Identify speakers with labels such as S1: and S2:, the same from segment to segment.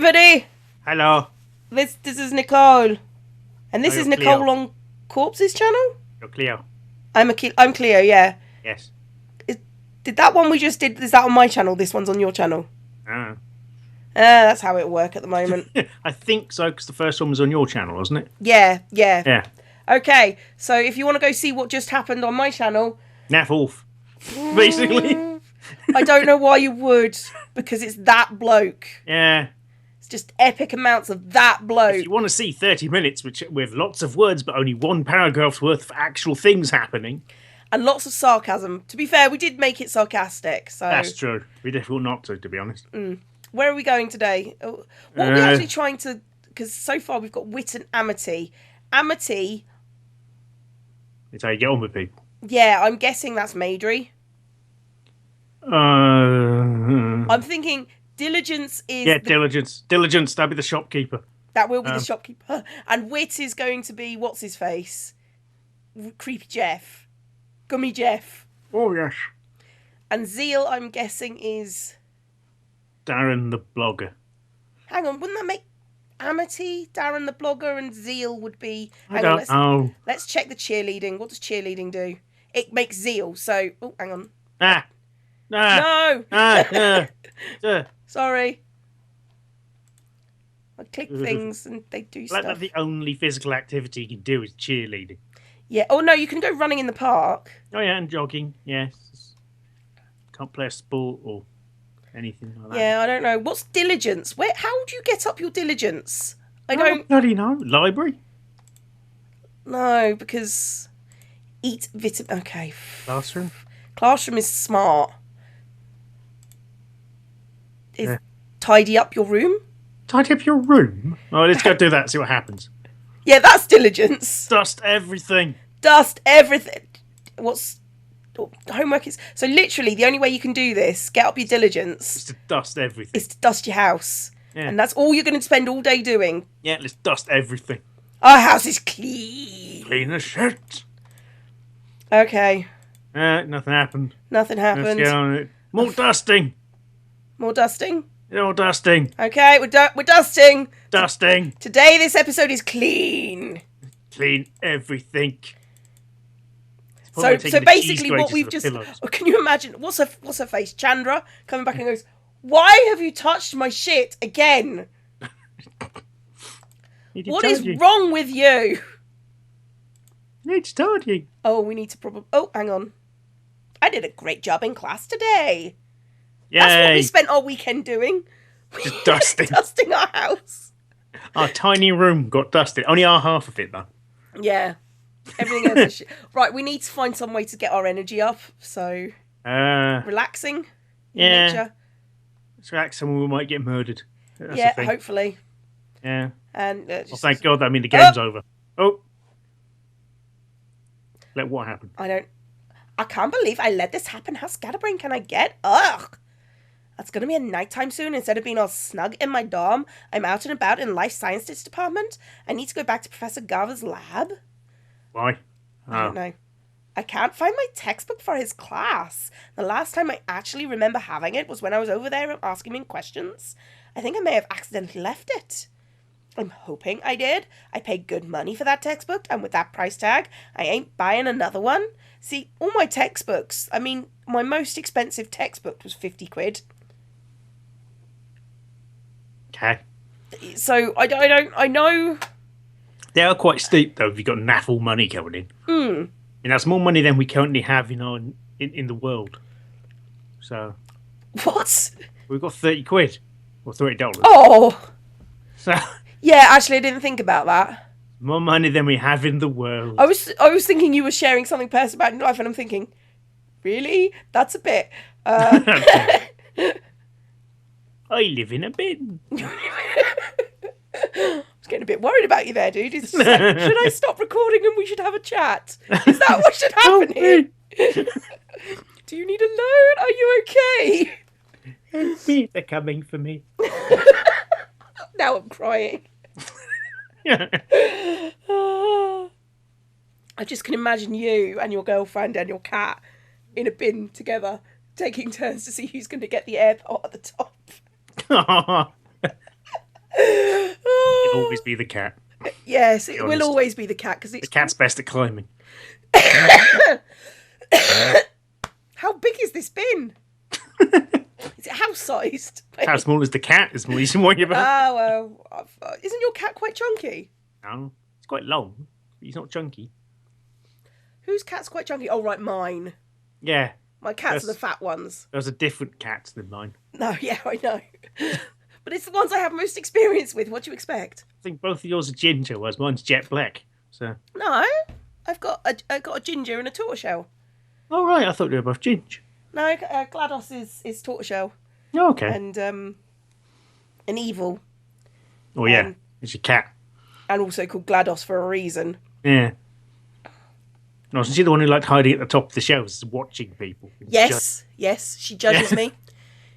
S1: everybody.
S2: Hello.
S1: This is Nicole, and this is Nicole
S2: Cleo.
S1: on Corpse's channel.
S2: You're Cleo.
S1: I'm Cleo. Yeah.
S2: Yes.
S1: Did that one we just did? Is that on my channel? This one's on your channel.
S2: Ah.
S1: That's how it work at the moment.
S2: I think so, because the first one was on your channel, wasn't it?
S1: Yeah.
S2: Yeah.
S1: Okay, so if you want to go see what just happened on my channel,
S2: Naff off. Basically.
S1: I don't know why you would, because it's that bloke.
S2: Yeah.
S1: It's just epic amounts of that bloke.
S2: If you want to see 30 minutes with lots of words but only one paragraph's worth of actual things happening.
S1: And lots of sarcasm. To be fair, we did make it sarcastic. So
S2: That's true. Be difficult not to be honest.
S1: Where are we going today? What are we actually trying to... Because so far we've got wit and amity. Amity...
S2: It's how you get on with people.
S1: Yeah, I'm guessing that's Maidry. I'm thinking diligence is...
S2: Yeah, diligence. Diligence, that'd be the shopkeeper.
S1: That will be the shopkeeper. And wit is going to be... What's his face? Creepy Jeff. Gummy Jeff.
S2: Oh, yes.
S1: And zeal, I'm guessing, is...
S2: Darren the blogger.
S1: Hang on, wouldn't that make amity, Darren the blogger, and zeal would be...
S2: I don't know.
S1: Let's check the cheerleading. What does cheerleading do? It makes zeal, so... Oh, hang on. No! Sorry. I click things and they do stuff.
S2: Like the only physical activity you can do is cheerleading.
S1: Yeah. Oh, no, you can go running in the park.
S2: Oh, yeah, and jogging, yes. Can't play a sport or anything like that.
S1: Yeah, I don't know. What's diligence? How do you get up your diligence? I
S2: don't
S1: don't
S2: bloody know. Library?
S1: No, because eat vitamin. Okay.
S2: Classroom?
S1: Classroom is smart. Tidy up your room?
S2: Tidy up your room? Oh, let's go do that, see what happens.
S1: Yeah, that's diligence.
S2: Dust everything.
S1: Dust everything. Homework is... So literally, the only way you can do this, get up your diligence...
S2: Is to dust everything.
S1: Is to dust your house.
S2: Yeah.
S1: And that's all you're going to spend all day doing.
S2: Yeah, let's dust everything.
S1: Our house is clean.
S2: Clean as shit.
S1: Okay.
S2: Nothing happened.
S1: Nothing happened.
S2: Let's get on it. More dusting.
S1: More dusting?
S2: More dusting.
S1: Okay, we're dusting.
S2: Dusting.
S1: Today, this episode is clean.
S2: Clean everything.
S1: So basically what we've just... Oh, can you imagine? What's her face? Chandra coming back and goes, "Why have you touched my shit again? What is wrong with you?"
S2: Needs tidying.
S1: Oh, we need to probably... Oh, hang on. I did a great job in class today.
S2: Yay.
S1: That's what we spent our weekend doing.
S2: Just dusting.
S1: Dusting our house.
S2: Our tiny room got dusted. Only our half of it, though.
S1: Yeah. Everything else is shit. Right, we need to find some way to get our energy up. So, relaxing.
S2: Yeah.
S1: Nature.
S2: Let's relax and we might get murdered.
S1: That's hopefully.
S2: Yeah.
S1: And
S2: thank God that means the game's over. Oh. Let what happen?
S1: I can't believe I let this happen. How scatterbrained can I get? Ugh. It's going to be a nighttime soon. Instead of being all snug in my dorm, I'm out and about in life sciences department. I need to go back to Professor Garver's lab.
S2: Why?
S1: I don't know. I can't find my textbook for his class. The last time I actually remember having it was when I was over there asking him questions. I think I may have accidentally left it. I'm hoping I did. I paid good money for that textbook, and with that price tag, I ain't buying another one. See, all my textbooks, I mean, my most expensive textbook was 50 quid.
S2: Okay.
S1: So, I know...
S2: They are quite steep, though, if you've got naffle money coming in. And that's more money than we currently have, in the world. So...
S1: What?
S2: We've got 30 quid. Or $30.
S1: Oh!
S2: So...
S1: Yeah, actually, I didn't think about that.
S2: More money than we have in the world.
S1: I was thinking you were sharing something personal about your life, and I'm thinking, really? That's a bit...
S2: I live in a bin.
S1: I was getting a bit worried about you there, dude. Should I stop recording and we should have a chat? Is that what should happen here? Do you need a loan? Are you okay?
S2: Help me. They're coming for me.
S1: Now I'm crying. I just can imagine you and your girlfriend and your cat in a bin together, taking turns to see who's going to get the airport at the top.
S2: be the cat.
S1: Yes, it will
S2: honest.
S1: always be the cat because
S2: The
S1: it's.
S2: cat's best at climbing.
S1: How big is this bin? Is it house-sized?
S2: How small is the cat? Is what you're worried about.
S1: Ah, well, isn't your cat quite chunky?
S2: No, it's quite long. But he's not chunky.
S1: Whose cat's quite chunky? Oh, right, mine.
S2: Yeah.
S1: My cats are the fat ones.
S2: Those are different cats than mine.
S1: No, yeah, I know. But it's the ones I have most experience with. What do you expect?
S2: I think both of yours are ginger, whereas mine's jet black. So.
S1: No, I've got a ginger and a tortoiseshell.
S2: Oh right, I thought they were both ginger.
S1: No, GLaDOS is tortoiseshell.
S2: Oh, okay.
S1: And an evil.
S2: Oh yeah, it's your cat.
S1: And also called GLaDOS for a reason.
S2: Yeah. No, isn't she the one who liked hiding at the top of the shelves, watching people?
S1: Yes, she judges me.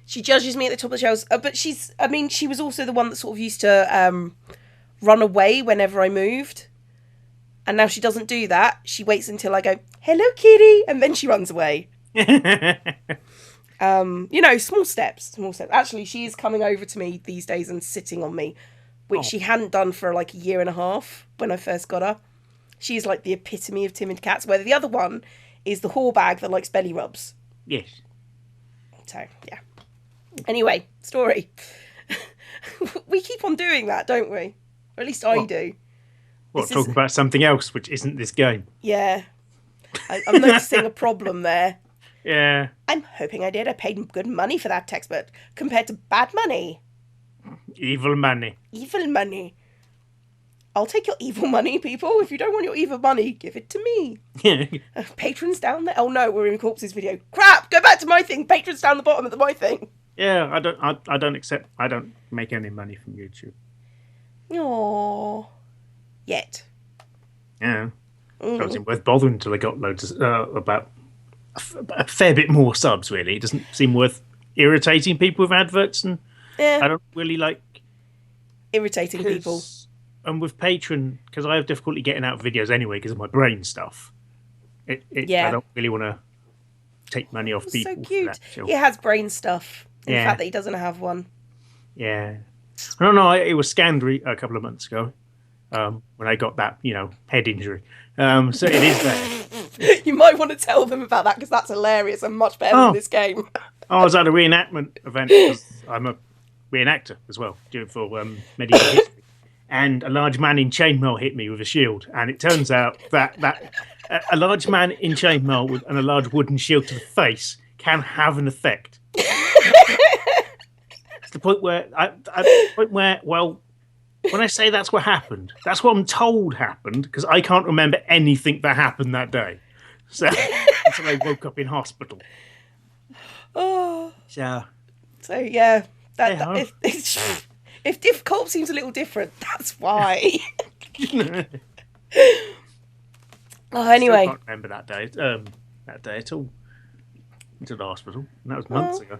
S1: She judges me at the top of the shelves. But she was also the one that sort of used to run away whenever I moved. And now she doesn't do that. She waits until I go, "Hello, kitty," and then she runs away. Small steps. Actually, she is coming over to me these days and sitting on me, which she hadn't done for like a year and a half when I first got her. She's like the epitome of timid cats, where the other one is the whore bag that likes belly rubs.
S2: Yes.
S1: So, yeah. Anyway, story. We keep on doing that, don't we? Or at least I do.
S2: What, talking about something else, which isn't this game?
S1: Yeah. I'm noticing a problem there.
S2: Yeah.
S1: I'm hoping I did. I paid good money for that textbook compared to bad money.
S2: Evil money.
S1: Evil money. I'll take your evil money, people. If you don't want your evil money, give it to me. Patrons down there. Oh no, we're in Corpse's video. Crap! Go back to my thing. Patrons down the bottom of my thing.
S2: Yeah, I don't make any money from YouTube.
S1: Aww. Yet.
S2: Yeah. It wasn't worth bothering until I got loads of, about a fair bit more subs, really. It doesn't seem worth irritating people with adverts, and I don't really like
S1: irritating people.
S2: And with Patreon, because I have difficulty getting out videos anyway because of my brain stuff. I don't really want to take money off people.
S1: So cute. He has brain stuff. The fact that he doesn't have one.
S2: Yeah. I don't know. It was scanned a couple of months ago when I got that, head injury. So it is there.
S1: You might want to tell them about that because that's hilarious and much better than this game.
S2: I was at a reenactment event because I'm a reenactor as well, doing for medieval history. And a large man in chainmail hit me with a shield. And it turns out that a large man in chainmail and a large wooden shield to the face can have an effect. It's the point where, when I say that's what happened, that's what I'm told happened, because I can't remember anything that happened that day. So, until I woke up in hospital.
S1: Oh.
S2: So
S1: yeah. If difficult seems a little different, that's why. Anyway.
S2: I can't remember that day at all. Into the hospital. And that was months ago.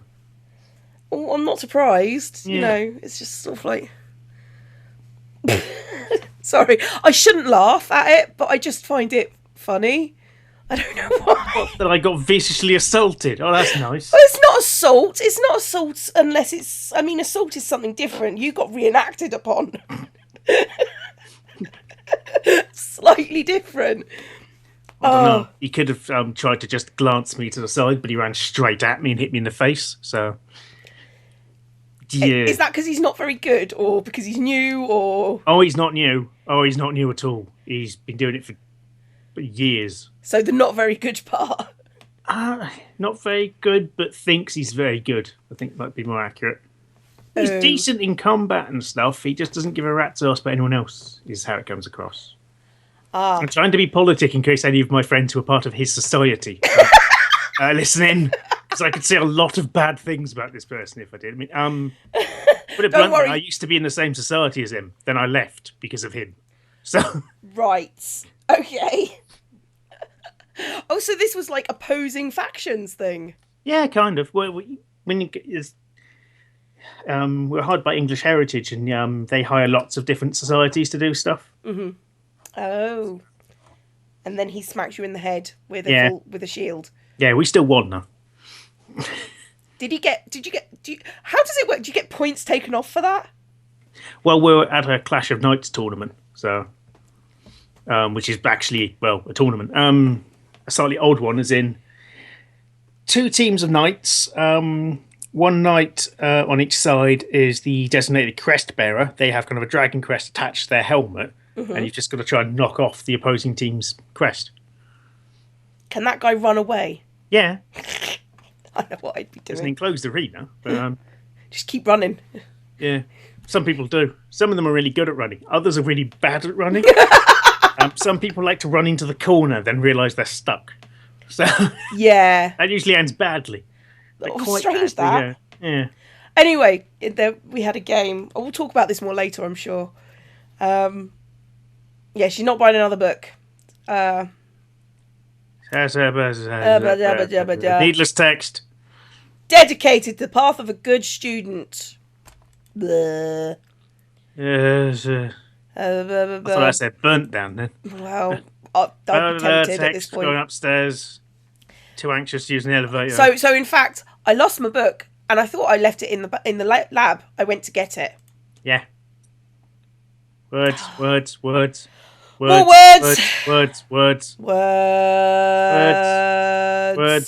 S1: Oh, I'm not surprised. Yeah. It's just sort of like... Sorry, I shouldn't laugh at it, but I just find it funny. I don't know why.
S2: That I got viciously assaulted. Oh, that's nice.
S1: Well, it's not assault. It's not assault unless it's... I mean, assault is something different. You got reenacted upon. Slightly different.
S2: I don't know. He could have tried to just glance me to the side, but he ran straight at me and hit me in the face. So, yeah.
S1: Is that because he's not very good, or because he's new, or?
S2: Oh, he's not new. Oh, he's not new at all. He's been doing it for years.
S1: So the not very good part.
S2: Not very good, but thinks he's very good. I think might be more accurate. He's decent in combat and stuff. He just doesn't give a rat's ass about anyone else, is how it comes across. I'm trying to be politic in case any of my friends who are part of his society listen in, because I could say a lot of bad things about this person if I did. I mean, put it bluntly, I used to be in the same society as him. Then I left because of him. So
S1: right, okay. Oh, so this was like opposing factions thing.
S2: Yeah, kind of. Well, we're hired by English Heritage, and they hire lots of different societies to do stuff.
S1: Mm-hmm. Oh, and then he smacks you in the head with a shield.
S2: Yeah, we still won though.
S1: How does it work? Do you get points taken off for that?
S2: Well, we're at a Clash of Knights tournament, so which is actually a tournament. A slightly old one, as in 2 teams of knights. One knight on each side is the designated crest bearer. They have kind of a dragon crest attached to their helmet, and you've just got to try and knock off the opposing team's crest.
S1: Can that guy run away?
S2: Yeah.
S1: I know what I'd be doing.
S2: It's an enclosed arena, but
S1: just keep running.
S2: Yeah, some people do. Some of them are really good at running. Others are really bad at running. Some people like to run into the corner, then realise they're stuck. So
S1: yeah,
S2: that usually ends badly.
S1: Quite strange badly,
S2: that. Yeah.
S1: Anyway, we had a game. We'll talk about this more later, I'm sure. Yeah, she's not buying another book.
S2: Needless text.
S1: Dedicated to the path of a good student. Blah.
S2: Yes. I thought I said burnt down then.
S1: Well, I'd be tempted at this point.
S2: Going upstairs. Too anxious to use an elevator.
S1: So in fact, I lost my book, and I thought I left it in the lab. I went to get it.
S2: Yeah. Words.
S1: More words.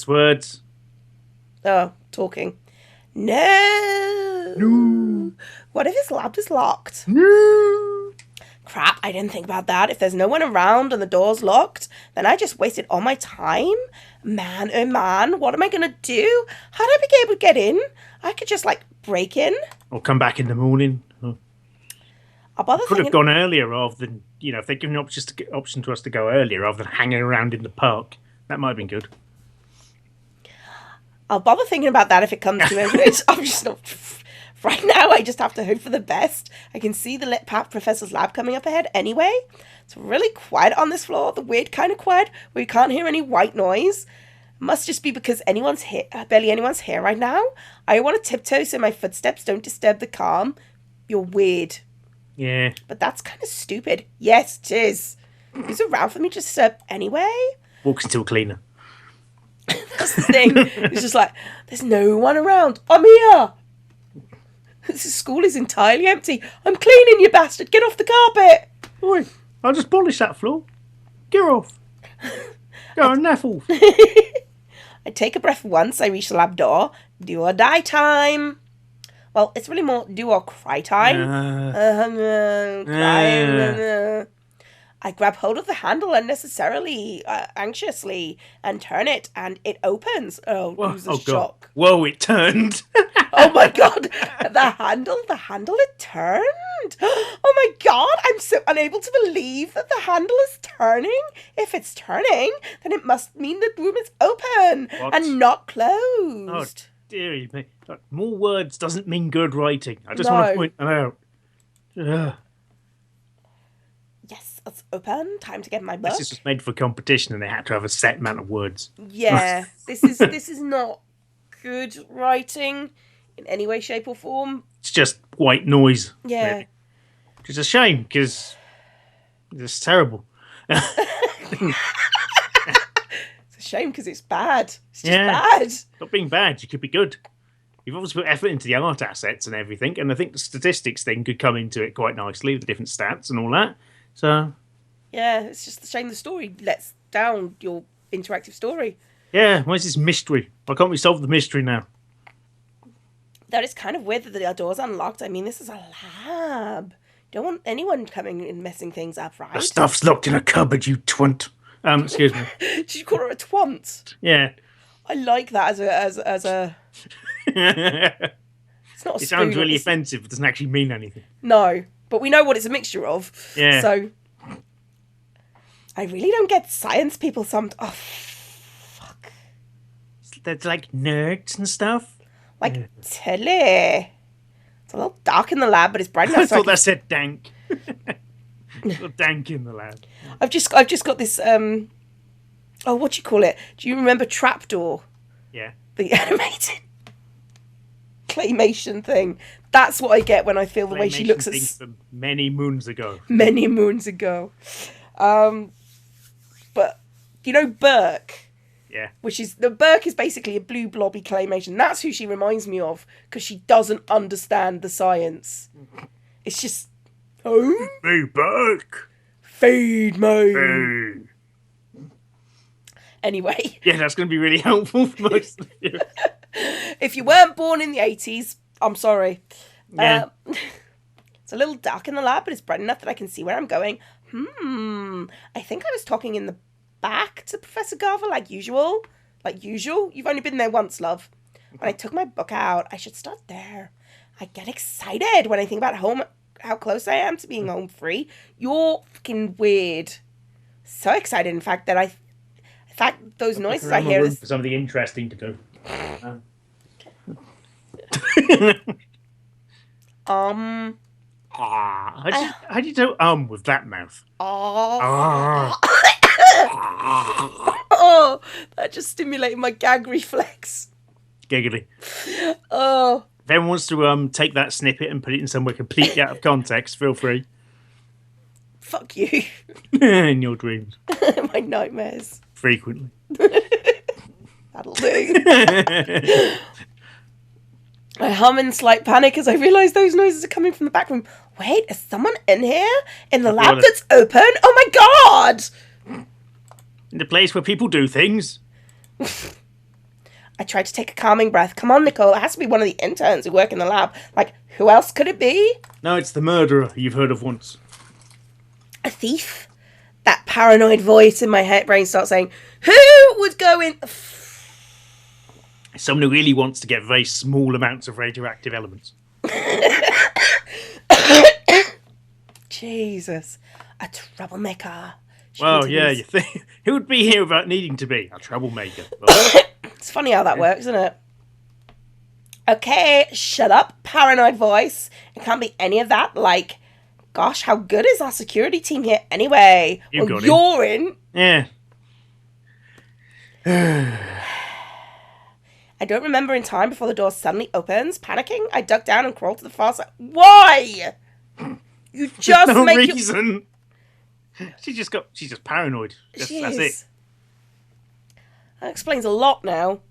S2: Words.
S1: Oh, talking. No. What if his lab is locked?
S2: No.
S1: Crap, I didn't think about that. If there's no one around and the door's locked, then I just wasted all my time. Man, oh man, what am I going to do? How'd I be able to get in? I could just, break in.
S2: Or come back in the morning. Could have gone earlier rather than, if they'd given an option to us to go earlier rather than hanging around in the park. That might have been good.
S1: I'll bother thinking about that if it comes to it. I'm just not... Right now, I just have to hope for the best. I can see the professor's lab coming up ahead anyway. It's really quiet on this floor, the weird kind of quiet where you can't hear any white noise. It must just be because barely anyone's here right now. I want to tiptoe so my footsteps don't disturb the calm. You're weird.
S2: Yeah.
S1: But that's kind of stupid. Yes, it is. Who's around for me to disturb anyway?
S2: Walks into a cleaner.
S1: That's the thing. It's just there's no one around. I'm here. This school is entirely empty. I'm cleaning, you bastard. Get off the carpet.
S2: Oi, I'll just polish that floor. Get off. Go on, naffle.
S1: I take a breath once I reach the lab door. Do or die time. Well, it's really more do or cry time. I grab hold of the handle unnecessarily, anxiously, and turn it, and it opens. Oh, it was a shock.
S2: God. Whoa, it turned.
S1: Oh my God, the handle it turned. Oh my God, I'm so unable to believe that the handle is turning. If it's turning, then it must mean the room is open and not closed.
S2: Oh, dearie me. More words doesn't mean good writing. I just want to point them out. Ugh.
S1: Yes, it's open. Time to get my book.
S2: This was made for competition, and they had to have a set amount of words.
S1: Yeah, this is not good writing in any way, shape, or form.
S2: It's just white noise.
S1: Yeah,
S2: really. Which is a shame because it's terrible.
S1: It's a shame because it's bad. It's just bad.
S2: Not being bad, you could be good. You've obviously put effort into the art assets and everything, and I think the statistics thing could come into it quite nicely, the different stats and all that. So,
S1: yeah, it's just a shame the story lets down your interactive story.
S2: Yeah, where's this mystery? Why can't we solve the mystery now?
S1: That is kind of weird that the door's unlocked. I mean, this is a lab. Don't want anyone coming and messing things up, right?
S2: The stuff's locked in a cupboard, you twant. Excuse me.
S1: Did you call her a twant?
S2: Yeah.
S1: I like that as a... It's not a
S2: It sounds really offensive. It doesn't actually mean anything.
S1: No, but we know what it's a mixture of.
S2: Yeah.
S1: So, I really don't get science people Oh, fuck.
S2: That's like nerds and stuff.
S1: Like telly. It's a little dark in the lab, but it's bright enough.
S2: I thought that said dank. Dank in the lab.
S1: I've just got this. What do you call it? Do you remember Trapdoor?
S2: Yeah.
S1: The animated claymation thing. That's what I get when I feel the way she looks at.
S2: From many moons ago.
S1: Many moons ago. But you know Burke.
S2: Yeah.
S1: Burke is basically a blue blobby claymation. That's who she reminds me of because she doesn't understand the science. It's just, oh,
S2: Me back.
S1: feed me.
S2: Hey.
S1: Anyway,
S2: Yeah, that's going to be really helpful for most of you.
S1: if you weren't born in the 80s, I'm sorry.
S2: Yeah.
S1: It's a little dark in the lab, but it's bright enough that I can see where I'm going. I think I was talking in the back to Professor Garver like usual. Like usual? You've only been there once, love. When I took my book out, I should start there. I get excited when I think about home, how close I am to being home free. You're fucking weird. So excited, in fact, that those noises I hear is...
S2: for something interesting to do. How do you do with that mouth?
S1: Oh, that just stimulated my gag reflex.
S2: Giggly.
S1: Oh.
S2: If anyone wants to take that snippet and put it in somewhere completely out of context, feel free.
S1: Fuck you.
S2: In your dreams.
S1: My nightmares.
S2: Frequently.
S1: That'll do. I hum in slight panic as I realise those noises are coming from the back room. Wait, is someone in here? In the lab that's open? Oh my god!
S2: In the place where people do things.
S1: I tried to take a calming breath. Come on, Nicole. It has to be one of the interns who work in the lab. Like, who else could it be?
S2: No, it's the murderer you've heard of once.
S1: A thief? That paranoid voice in my brain starts saying, who would go in...
S2: Someone who really wants to get very small amounts of radioactive elements.
S1: Jesus. A troublemaker.
S2: Well, yeah, you think... Who would be here without needing to be? A troublemaker.
S1: It's funny how that works, isn't it? Okay, shut up, paranoid voice. It can't be any of that. Like, gosh, how good is our security team here anyway? You're in.
S2: Yeah.
S1: I don't remember in time before the door suddenly opens. Panicking, I duck down and crawl to the far side. Why? You just
S2: no
S1: make
S2: reason. She's just paranoid. That's it.
S1: That explains a lot now.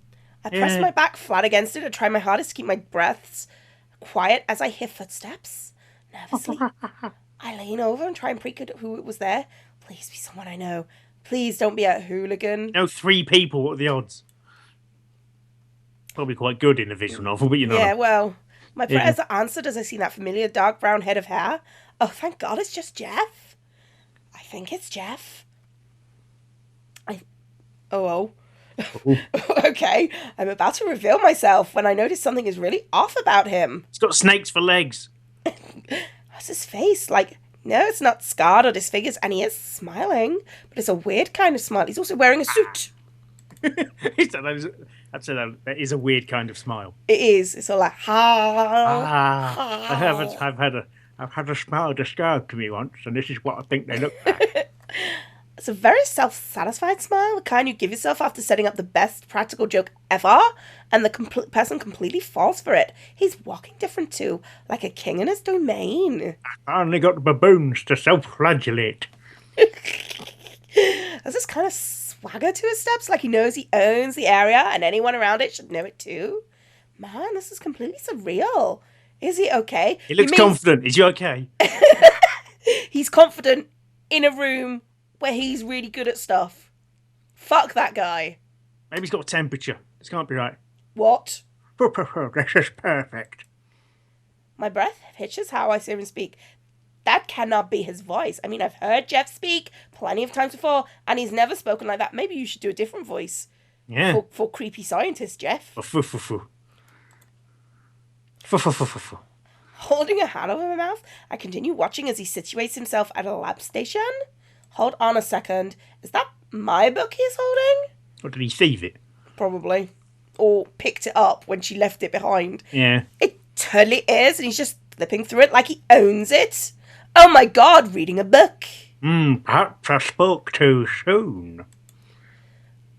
S1: I press my back flat against it and try my hardest to keep my breaths quiet as I hear footsteps. Nervously, I lean over and try and pre-code who it was there. Please be someone I know. Please don't be a hooligan.
S2: No, 3 people. What are the odds? Probably quite good in a visual novel, but you know.
S1: Yeah, well, my prayers are answered as I see that familiar dark brown head of hair. Oh, thank God it's just Jeff. I think it's Jeff. Okay, I'm about to reveal myself when I notice something is really off about him.
S2: He's got snakes for legs.
S1: What's his face? Like, no, it's not scarred or disfigured, and he is smiling, but it's a weird kind of smile. He's also wearing a suit.
S2: I'd say that is a weird kind of smile.
S1: It is. It's all like,
S2: I've had a smile described to me once, and this is what I think they look like.
S1: It's a very self-satisfied smile, the kind you give yourself after setting up the best practical joke ever, and the person completely falls for it. He's walking different too, like a king in his domain.
S2: I only got baboons to self-flagellate.
S1: There's this kind of swagger to his steps, like he knows he owns the area, and anyone around it should know it too. Man, this is completely surreal. Is he okay?
S2: He looks confident. Is he okay?
S1: He's confident in a room where he's really good at stuff. Fuck that guy.
S2: Maybe he's got a temperature. This can't be right.
S1: What?
S2: This is perfect.
S1: My breath hitches how I see him speak. That cannot be his voice. I mean, I've heard Jeff speak plenty of times before, and he's never spoken like that. Maybe you should do a different voice.
S2: Yeah.
S1: For creepy scientist, Jeff. Holding a hand over my mouth, I continue watching as he situates himself at a lab station. Hold on a second. Is that my book he's holding?
S2: Or did he thieve it?
S1: Probably. Or picked it up when she left it behind.
S2: Yeah.
S1: It totally is, and he's just flipping through it like he owns it. Oh my God, reading a book.
S2: Perhaps I spoke too soon.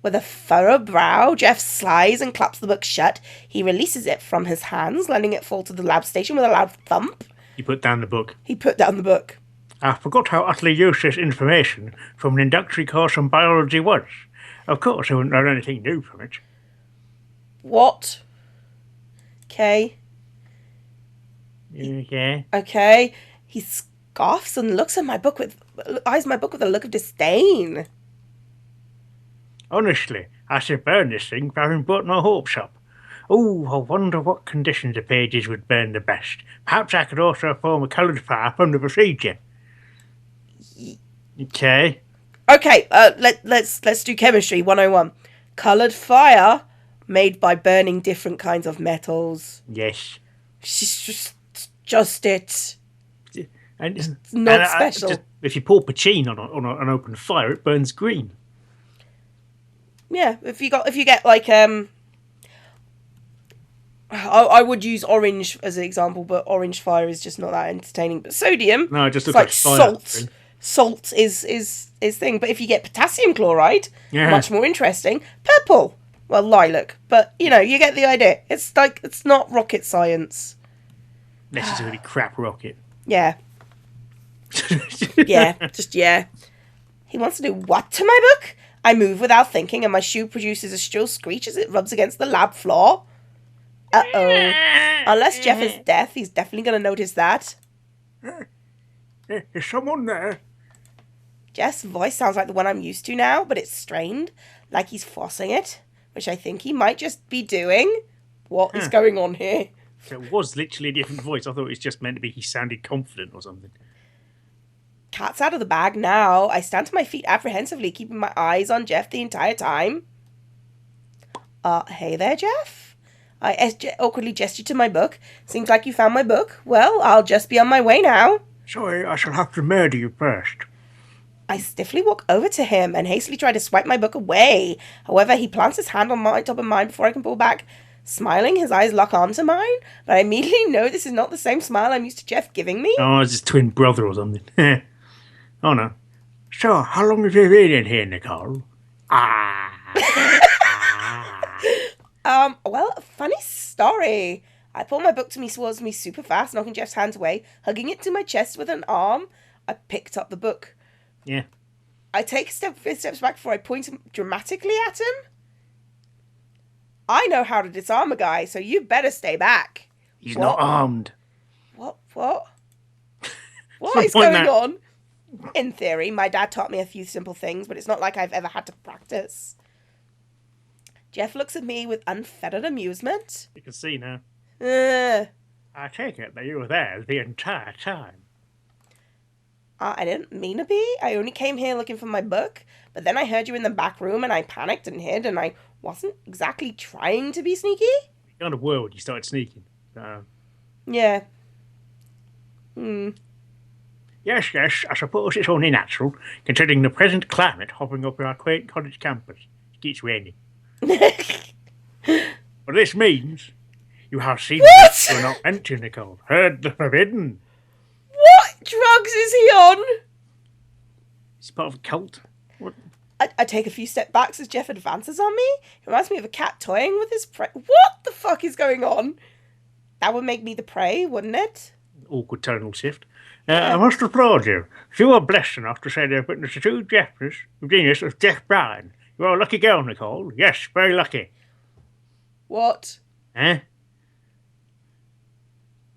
S1: With a furrowed brow, Jeff slides and claps the book shut. He releases it from his hands, letting it fall to the lab station with a loud thump.
S2: He put down the book.
S1: He put down the book.
S2: I forgot how utterly useless information from an introductory course on biology was. Of course, I wouldn't learn anything new from it.
S1: What? Okay.
S2: Yeah.
S1: Okay. He scoffs and eyes my book with a look of disdain.
S2: Honestly, I should burn this thing for having bought my hopes up. Oh, I wonder what conditions the pages would burn the best. Perhaps I could also form a coloured fire from the procedure. Okay.
S1: Okay, let's do chemistry 101. Coloured fire made by burning different kinds of metals.
S2: Yes.
S1: She's just it.
S2: And
S1: it's not special.
S2: If you pour poachine on an open fire, it burns green.
S1: Yeah, if you get like I would use orange as an example, but orange fire is just not that entertaining. But sodium,
S2: no, it just looks
S1: like
S2: fire.
S1: Salt. Salt is thing. But if you get potassium chloride, much more interesting. Purple, well, lilac. But you get the idea. It's like it's not rocket science.
S2: Necessarily crap rocket.
S1: Yeah. Yeah. He wants to do what to my book? I move without thinking, and my shoe produces a shrill screech as it rubs against the lab floor. Uh-oh. Unless Jeff is deaf, he's definitely going to notice that.
S2: Is someone there?
S1: Jeff's voice sounds like the one I'm used to now, but it's strained, like he's forcing it, which I think he might just be doing. What is going on here?
S2: So it was literally a different voice. I thought it was just meant to be he sounded confident or something.
S1: Cat's out of the bag now. I stand to my feet apprehensively, keeping my eyes on Jeff the entire time. Hey there, Jeff? I awkwardly gestured to my book. Seems like you found my book. Well, I'll just be on my way now.
S2: Sorry, I shall have to murder you first.
S1: I stiffly walk over to him and hastily try to swipe my book away. However, he plants his hand on my top of mine before I can pull back. Smiling, his eyes lock onto mine, but I immediately know this is not the same smile I'm used to Jeff giving me.
S2: Oh, it's his twin brother or something. Oh, no. So, how long have you been in here, Nicole?
S1: Well, funny story. I pull my book towards me super fast, knocking Jeff's hands away, hugging it to my chest with an arm. I picked up the book.
S2: Yeah.
S1: I take steps back before I point dramatically at him. I know how to disarm a guy, so you better stay back.
S2: He's not armed.
S1: What? What is going on? In theory, my dad taught me a few simple things, but it's not like I've ever had to practice. Jeff looks at me with unfettered amusement.
S2: You can see now.
S1: I
S2: take it that you were there the entire time.
S1: I didn't mean to be. I only came here looking for my book, but then I heard you in the back room and I panicked and hid, and I wasn't exactly trying to be sneaky.
S2: You kind of were when you started sneaking.
S1: Yeah.
S2: Yes, I suppose it's only natural, considering the present climate hovering over our quaint college campus. It keeps raining. But this means you have seen what? You're not meant to, Nicole. Heard the forbidden.
S1: What drugs is he on?
S2: He's part of a cult. What?
S1: I take a few steps back as Jeff advances on me. It reminds me of a cat toying with his prey. What the fuck is going on? That would make me the prey, wouldn't it?
S2: Awkward tonal shift. I must applaud you. If you are blessed enough to say they have witnessed the true genius of Jeff Bryan, you are a lucky girl, Nicole. Yes, very lucky.
S1: What?
S2: Eh?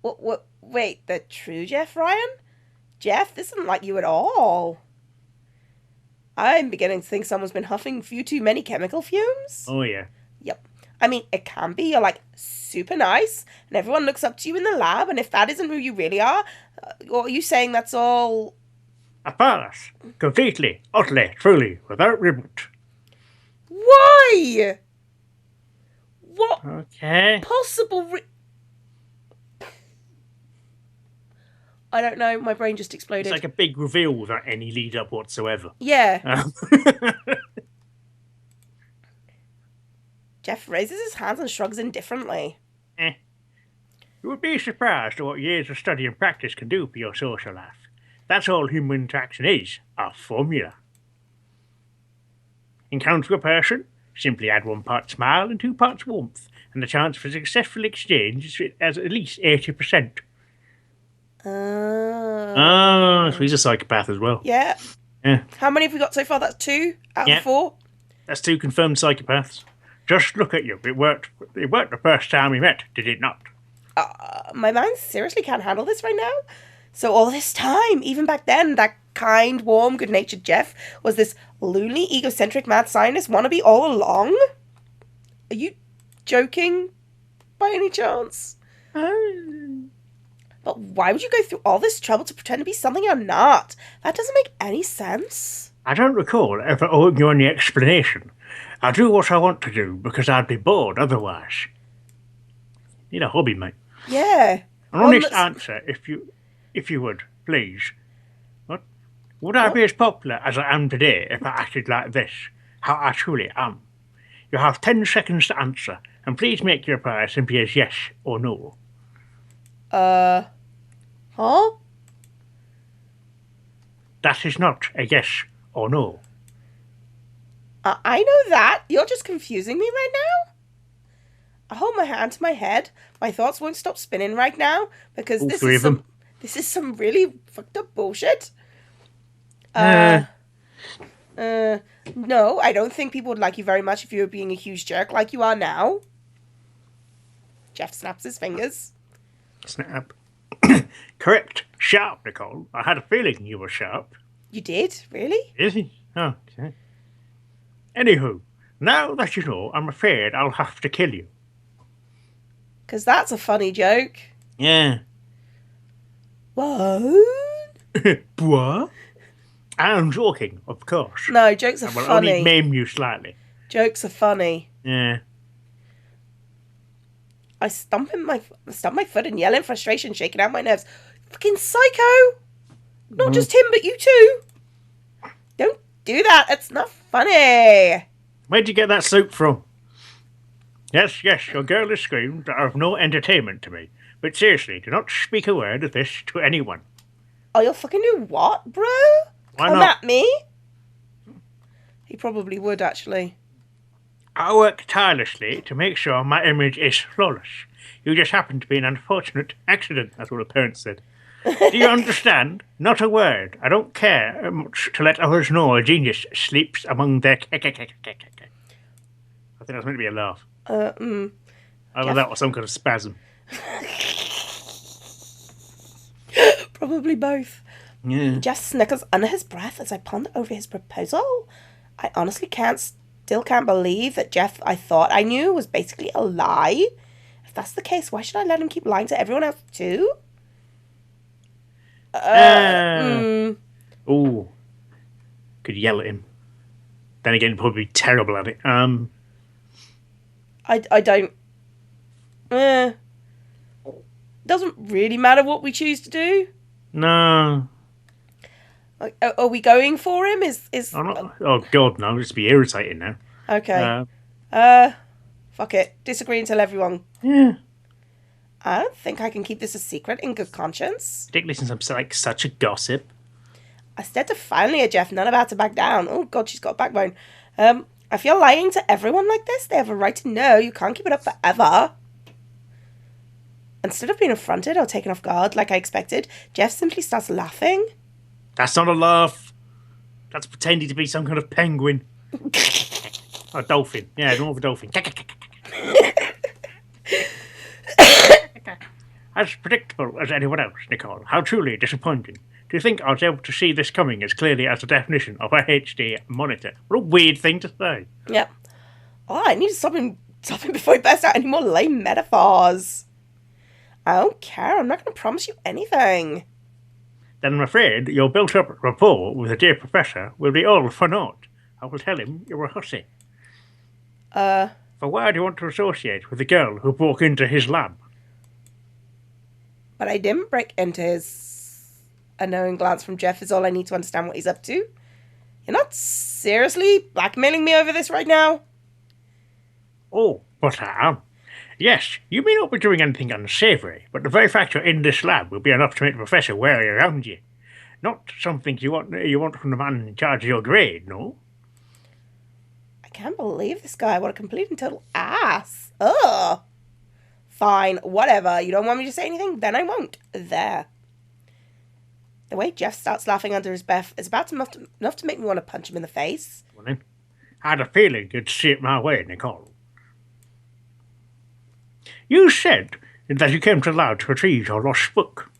S1: What? Wait, the true Jeff Ryan? Jeff, this isn't like you at all. I'm beginning to think someone's been huffing a few too many chemical fumes.
S2: Oh, yeah.
S1: Yep. I mean, it can be. You're, like, super nice, and everyone looks up to you in the lab, and if that isn't who you really are, or are you saying that's all...
S2: A farce. Completely, utterly, truly, without rebut.
S1: Why? What possible I don't know, my brain just exploded.
S2: It's like a big reveal without any lead-up whatsoever.
S1: Yeah. Jeff raises his hands and shrugs indifferently.
S2: You would be surprised at what years of study and practice can do for your social life. That's all human interaction is, a formula. Encounter a person, simply add 1 part smile and 2 parts warmth, and the chance for successful exchange is at least 80%. So he's a psychopath as well.
S1: Yeah.
S2: Yeah.
S1: How many have we got so far? That's 2 out of 4?
S2: That's 2 confirmed psychopaths. Just look at you. It worked the first time we met, did it not?
S1: My mind seriously can't handle this right now. So all this time, even back then, that kind, warm, good-natured Jeff was this loony, egocentric mad scientist wannabe all along? Are you joking by any chance? But why would you go through all this trouble to pretend to be something you're not? That doesn't make any sense.
S2: I don't recall ever owing you any explanation. I do what I want to do because I'd be bored otherwise. Need a hobby, mate.
S1: Yeah.
S2: An honest answer, if you would, please. What? Would I be as popular as I am today if I acted like this? How I truly am. You have 10 seconds to answer, and please make your reply simply as yes or no.
S1: Huh?
S2: That is not a yes or no.
S1: I know that. You're just confusing me right now. I hold my hand to my head. My thoughts won't stop spinning right now because this is some really fucked up bullshit. No, I don't think people would like you very much if you were being a huge jerk like you are now. Jeff snaps his fingers.
S2: Snap. Correct. Sharp, Nicole. I had a feeling you were sharp.
S1: You did? Really?
S2: Is he? Oh, okay. Anywho, now that you know, I'm afraid I'll have to kill you.
S1: Because that's a funny joke.
S2: Yeah.
S1: What?
S2: What? I'm joking, of course.
S1: No, jokes are
S2: I will
S1: funny.
S2: only maim you slightly.
S1: Jokes are funny.
S2: Yeah.
S1: I stump my foot and yell in frustration, shaking out my nerves. Fucking psycho! Not just him, but you too. Don't do that. It's not funny.
S2: Where'd you get that soup from? Yes, your girlish screams are of no entertainment to me. But seriously, do not speak a word of this to anyone.
S1: Oh, you'll fucking do what, bro?
S2: Why
S1: Come
S2: not?
S1: at me? He probably would, actually.
S2: I work tirelessly to make sure my image is flawless. You just happen to be an unfortunate accident, that's what the parents said. Do you understand? Not a word. I don't care much to let others know a genius sleeps among their I think that's meant to be a laugh. Either that or some kind of spasm.
S1: Probably both.
S2: Yeah.
S1: Jeff snickers under his breath as I ponder over his proposal. I honestly still can't believe that Jeff I thought I knew was basically a lie. If that's the case, why should I let him keep lying to everyone else too?
S2: Ooh. Could yell at him. Then again, probably be terrible at it.
S1: I don't. Doesn't really matter what we choose to do.
S2: No.
S1: Are we going for him?
S2: Oh God, no! Just be irritating now.
S1: Okay. Fuck it. Disagree and tell everyone.
S2: Yeah.
S1: I don't think I can keep this a secret in good conscience.
S2: Particularly since I'm like such a gossip.
S1: I stared defiantly at Jeff, not about to back down. Oh God, she's got a backbone. I feel lying to everyone like this. They have a right to know. You can't keep it up forever. Instead of being affronted or taken off guard like I expected, Jeff simply starts laughing.
S2: That's not a laugh. That's pretending to be some kind of penguin. Or dolphin. Yeah, more of a dolphin. As predictable as anyone else, Nicole. How truly disappointing. Do you think I was able to see this coming as clearly as the definition of a HD monitor? What a weird thing to say.
S1: Yep. Oh, I need to stop him before he bursts out any more lame metaphors. I don't care. I'm not going to promise you anything.
S2: Then I'm afraid your built-up rapport with the dear professor will be all for naught. I will tell him you're a hussy. For why do you want to associate with the girl who broke into his lab?
S1: But I didn't break into his... A knowing glance from Jeff is all I need to understand what he's up to. You're not seriously blackmailing me over this right now?
S2: Oh, but I am. Yes, you may not be doing anything unsavoury, but the very fact you're in this lab will be enough to make the professor wary around you. Not something you want from the man in charge of your grade, no?
S1: I can't believe this guy. What a complete and total ass. Ugh. Fine, whatever. You don't want me to say anything? Then I won't. There. The way Jeff starts laughing under his breath is about enough to make me want to punch him in the face.
S2: Well then, I had a feeling you'd see it my way, Nicole. You said that you came to the lab to retrieve your lost book.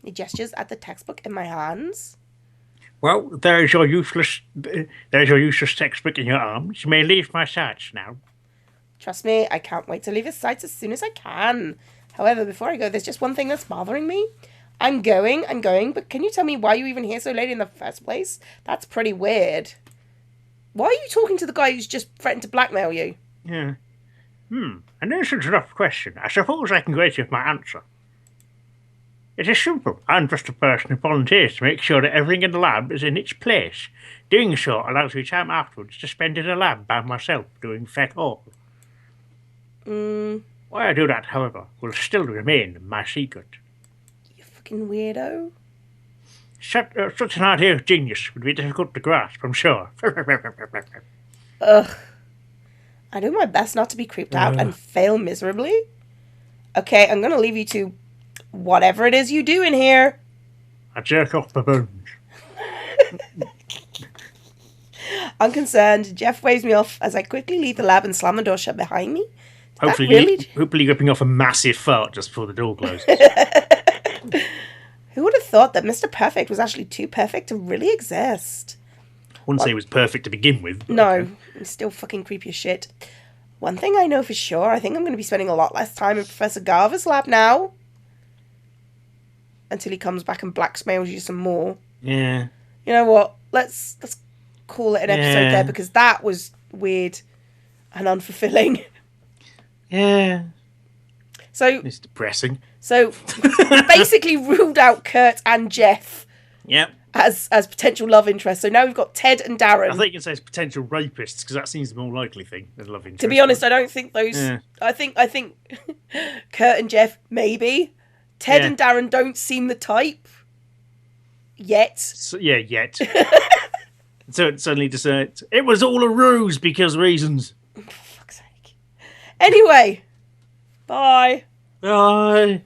S1: He gestures at the textbook in my hands.
S2: Well, there's your useless textbook in your arms. You may leave my sights now.
S1: Trust me, I can't wait to leave his sights as soon as I can. However, before I go, there's just one thing that's bothering me. I'm going, but can you tell me why you even here so late in the first place? That's pretty weird. Why are you talking to the guy who's just threatened to blackmail you?
S2: Yeah. An innocent enough question. I suppose I can grade you with my answer. It is simple. I'm just a person who volunteers to make sure that everything in the lab is in its place. Doing so allows me time afterwards to spend in the lab by myself doing feck all. Why I do that, however, will still remain my secret.
S1: You fucking weirdo.
S2: Such an idea of genius would be difficult to grasp, I'm sure.
S1: Ugh. I do my best not to be creeped out and fail miserably. Okay, I'm going to leave you to whatever it is you do in here.
S2: I jerk off the bones.
S1: Unconcerned, Jeff waves me off as I quickly leave the lab and slam the door shut behind me.
S2: Hopefully ripping off a massive fart just before the door closes.
S1: Who would have thought that Mr. Perfect was actually too perfect to really exist?
S2: I wouldn't say it was perfect to begin with.
S1: No,
S2: okay.
S1: It's still fucking creepy as shit. One thing I know for sure, I think I'm going to be spending a lot less time in Professor Garver's lab now. Until he comes back and blackmails you some more.
S2: Yeah.
S1: You know what? Let's call it an episode there, because that was weird and unfulfilling.
S2: Yeah.
S1: So
S2: it's depressing.
S1: So basically ruled out Kurt and Jeff.
S2: Yep.
S1: As potential love interests. So now we've got Ted and Darren.
S2: I think it says potential rapists because that seems the more likely thing as love interest.
S1: To be honest, I don't think those. Yeah. I think Kurt and Jeff maybe. Ted and Darren don't seem the type yet.
S2: So, yet. So it suddenly decides it was all a ruse because reasons.
S1: For fuck's sake. Anyway, bye.
S2: Bye.